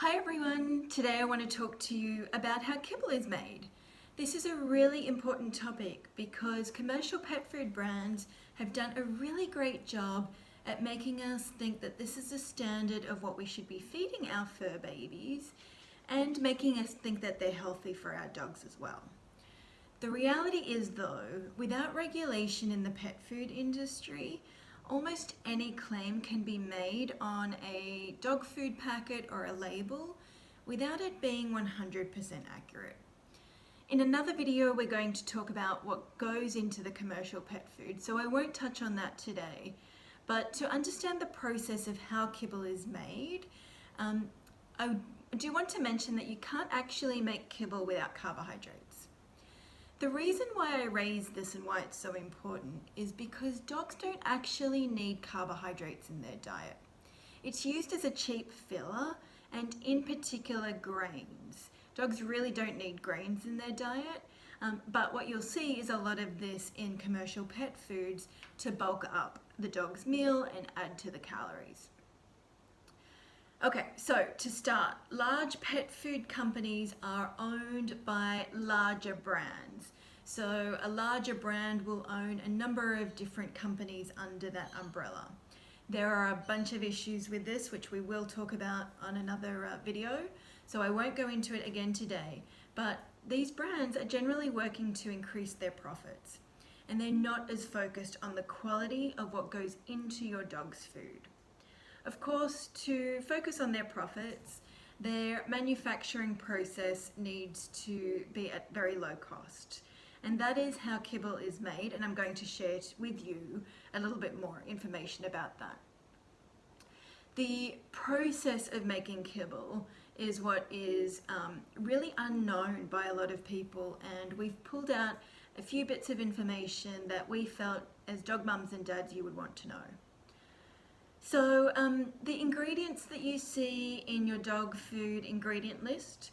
Hi everyone, today I want to talk to you about how kibble is made. This is a really important topic because commercial pet food brands have done a really great job at making us think that this is the standard of what we should be feeding our fur babies and making us think that they're healthy for our dogs as well. The reality is though, without regulation in the pet food industry, almost any claim can be made on a dog food packet or a label without it being 100% accurate. In another video, we're going to talk about what goes into the commercial pet food, so I won't touch on that today. But to understand the process of how kibble is made, I do want to mention that you can't actually make kibble without carbohydrates. The reason why I raise this and why it's so important is because dogs don't actually need carbohydrates in their diet. It's used as a cheap filler and in particular grains. Dogs really don't need grains in their diet, but what you'll see is a lot of this in commercial pet foods to bulk up the dog's meal and add to the calories. Okay, so to start, large pet food companies are owned by larger brands. So a larger brand will own a number of different companies under that umbrella. There are a bunch of issues with this, which we will talk about on another video, so I won't go into it again today. But these brands are generally working to increase their profits, and they're not as focused on the quality of what goes into your dog's food. Of course, to focus on their profits, their manufacturing process needs to be at very low cost. And that is how kibble is made, and I'm going to share with you a little bit more information about that. The process of making kibble is what is really unknown by a lot of people, and we've pulled out a few bits of information that we felt as dog mums and dads you would want to know. So the ingredients that you see in your dog food ingredient list,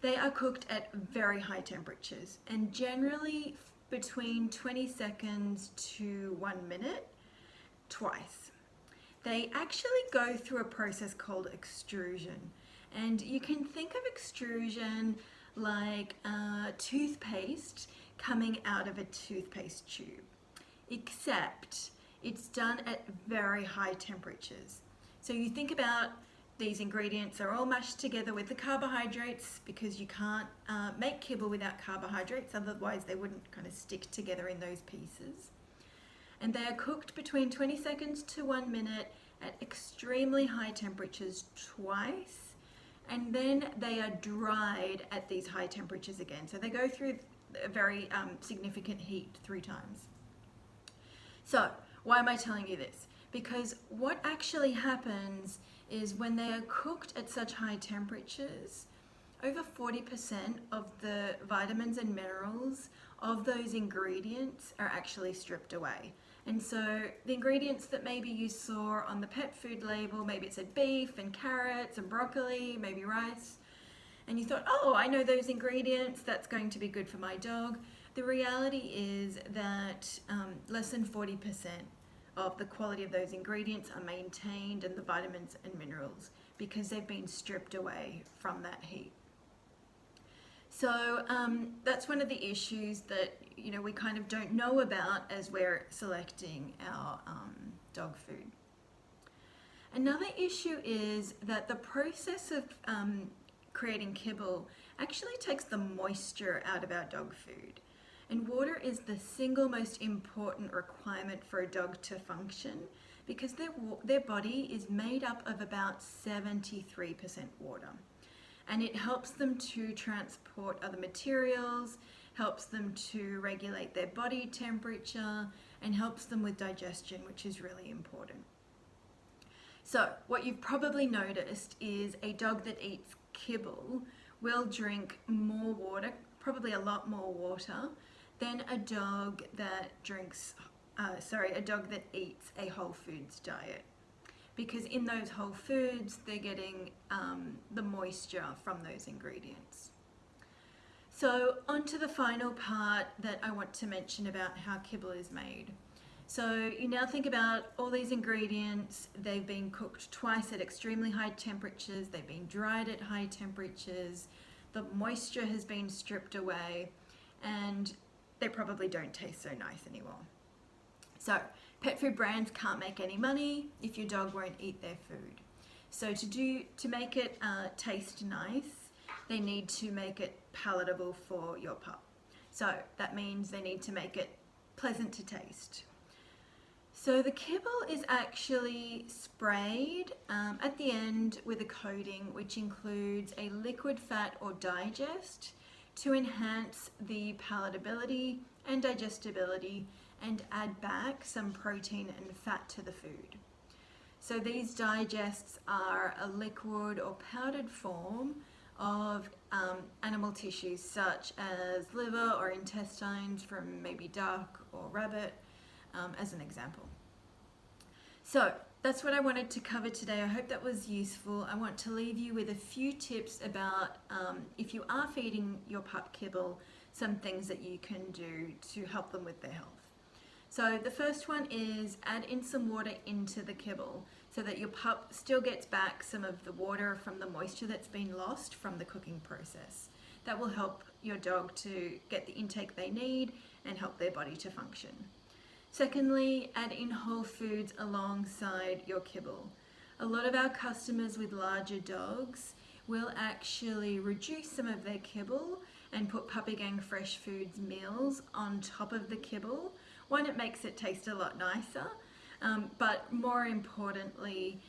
they are cooked at very high temperatures and generally between 20 seconds to 1 minute, twice. They actually go through a process called extrusion, and you can think of extrusion like toothpaste coming out of a toothpaste tube, except it's done at very high temperatures. So you think about these ingredients are all mashed together with the carbohydrates because you can't make kibble without carbohydrates, otherwise they wouldn't kind of stick together in those pieces. And they are cooked between 20 seconds to 1 minute at extremely high temperatures twice, and then they are dried at these high temperatures again. So they go through a very significant heat 3 times. So why am I telling you this? Because what actually happens is when they are cooked at such high temperatures, over 40% of the vitamins and minerals of those ingredients are actually stripped away. And so the ingredients that maybe you saw on the pet food label, maybe it said beef and carrots and broccoli, maybe rice, and you thought, oh, I know those ingredients, that's going to be good for my dog. The reality is that less than 40% of the quality of those ingredients are maintained and the vitamins and minerals because they've been stripped away from that heat. So that's one of the issues that we kind of don't know about as we're selecting our dog food. Another issue is that the process of creating kibble actually takes the moisture out of our dog food. And water is the single most important requirement for a dog to function because their body is made up of about 73% water. And it helps them to transport other materials, helps them to regulate their body temperature, and helps them with digestion, which is really important. So what you've probably noticed is a dog that eats kibble will drink more water, probably a lot more water, than a dog that eats a whole foods diet. Because in those whole foods, they're getting the moisture from those ingredients. So on to the final part that I want to mention about how kibble is made. So you now think about all these ingredients. They've been cooked twice at extremely high temperatures. They've been dried at high temperatures. The moisture has been stripped away, and they probably don't taste so nice anymore. So pet food brands can't make any money if your dog won't eat their food. So to make it taste nice, they need to make it palatable for your pup. So that means they need to make it pleasant to taste. So the kibble is actually sprayed at the end with a coating which includes a liquid fat or digest to enhance the palatability and digestibility and add back some protein and fat to the food. So these digests are a liquid or powdered form of animal tissues such as liver or intestines from maybe duck or rabbit, as an example. So that's what I wanted to cover today. I hope that was useful. I want to leave you with a few tips about if you are feeding your pup kibble, some things that you can do to help them with their health. So the first one is add in some water into the kibble so that your pup still gets back some of the water from the moisture that's been lost from the cooking process. That will help your dog to get the intake they need and help their body to function. Secondly, add in whole foods alongside your kibble. A lot of our customers with larger dogs will actually reduce some of their kibble and put Puppy Gang Fresh Foods meals on top of the kibble. One, it makes it taste a lot nicer, but more importantly,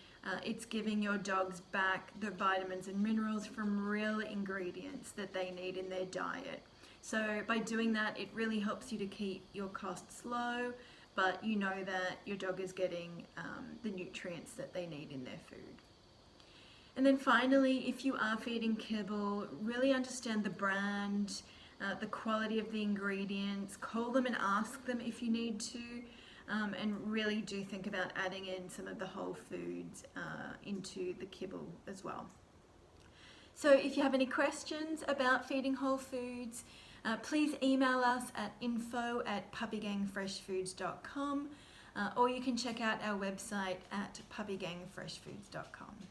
it's giving your dogs back the vitamins and minerals from real ingredients that they need in their diet. So by doing that, it really helps you to keep your costs low, but you know that your dog is getting the nutrients that they need in their food. And then finally, if you are feeding kibble, really understand the brand, the quality of the ingredients, call them and ask them if you need to, and really do think about adding in some of the whole foods into the kibble as well. So if you have any questions about feeding whole foods, please email us at info@puppygangfreshfoods.com, or you can check out our website at puppygangfreshfoods.com.